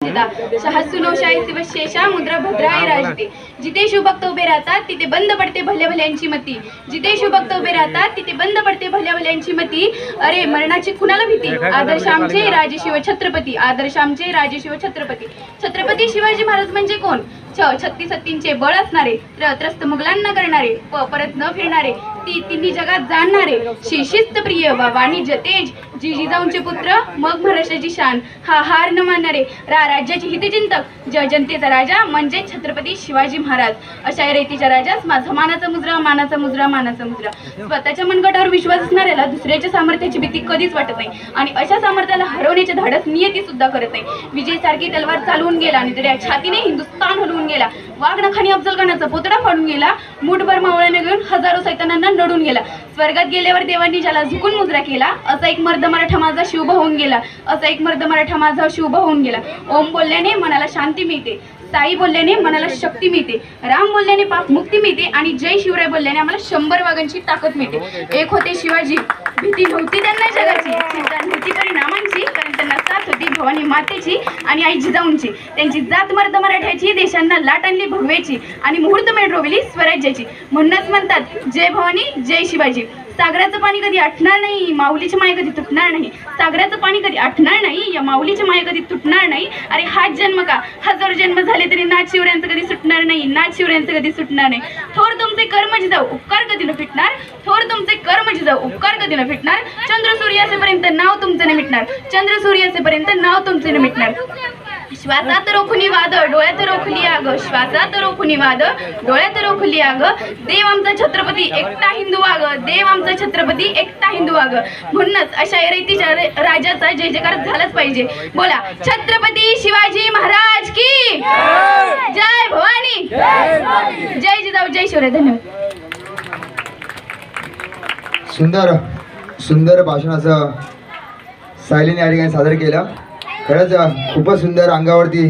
सहस्र शेषा मुद्रा भद्राय राजते. जिथे शिवभक्त उभे राहतात तिथे बंद पडते भल्या भल्यांची मती. जिथे शिवभक्त उभे राहतात तिथे बंद पडते भल्या भल्यांची मती. अरे मरणाची कुणाला भीती. आदर्श आमचे राजशिव छत्रपती. आदर्श आमचे राजशिव छत्रपती. छत्रपती शिवाजी महाराज म्हणजे कोण? छत्तीस हत्तींचे बळ असणारे, त्रस्त मुघलांना करणारे, परत न फिरणारे, तिन्ही जगात जाणणारे, शिस्त प्रिय वाणिज्य तेज, जिजाऊंचे पुत्र मग महाराष्ट्राची शान, हा हार न मानणारे, राज्याचे हितचिंतक, जनतेचा राजा म्हणजे छत्रपती शिवाजी महाराज. अशा रीतीच्या राजास माझा मानाचा मुजरा, मानाचा मुजरा, मानाचा मुजरा. स्वतःच्या मनगटावर विश्वास असणाऱ्याला दुसऱ्याच्या सामर्थ्याची भीती कधीच वाटत नाही आणि अशा सामर्थ्याला हरवण्याचे धाडस नियती सुद्धा करत नाही. विजय सारखी तलवार चालवून गेला आणि त्या छातीने हिंदुस्थान हलवून गेला. वाघनखानी अफजल खानाचा पुतळा फाडून गेला. मुठभर मावळ्याने घेऊन हजारो सैतानांना नडून गेला. स्वर्गात गेल्यावर देवांनी ज्याला झुकून मुजरा केला, असा एक मर्द मराठा माझा शिवभ होऊन गेला. असा एक मर्द मराठा माझा शिवभ होऊन गेला. ओम बोलल्याने मनाला शांती मिळते, साई बोलल्याने मनाला शक्ती मिळते, राम बोलल्याने पाप मुक्ती मिळते आणि जय शिवराय बोलल्याने आम्हाला 100 वाघांची ताकद मिळते. एक होते शिवाजी, भीती नव्हती त्यांना जगाची, चिंता नव्हती परिणामांची, कारण त्यांना साथ होती भवानी मातेची आणि आई जिजाऊंची. त्यांची जात मर्द मराठ्याची, देशांना लाट आणली भगवेची आणि मुहूर्तमेढ रोवली स्वराज्याची. म्हणूनच म्हणतात जय भवानी जय शिवाजी. सागराचं पाणी कधी आटणार नाही, माऊलीची माय कधी तुटणार नाही. सागराचं पाणी कधी आटणार नाही, या माऊलीची माय कधी तुटणार नाही. अरे हाच जन्म का, हजारो जन्म झाले तरी नाथ शिवरायांचं कधी सुटणार नाही, नाथ शिवरायांचं कधी सुटणार नाही. थोर तुमचे कर्म जिजाऊ उपकार कधी न फिटणार, थोर तुमचे कर्म जिजाऊ उपकार कधी न फिटणार. चंद्र सूर्य असेपर्यंत नाव तुमचं न मिटणार, चंद्र सूर्य असेपर्यंत नाव तुमचे न मिटणार. श्वासात रोखुनी वाद डोळ्यात रोखली आग, श्वासात रोखुनी वाद डोळ्यात रोखली आग. देव आमचा छत्रपती एकटा हिंदू वाग, देव आमचा छत्रपती एकटा हिंदू वाग. म्हणूनच अशा रीतीच्या राजाचा जय जयकार झालाच पाहिजे. बोला छत्रपती शिवाजी महाराज की जय. भवानी जय जिजाऊ जय शिवराय. धन्यवाद. सुंदर सुंदर भाषणाचं सायलीने या ठिकाणी सादर केलं. खरंच खूपच सुंदर. अंगावरती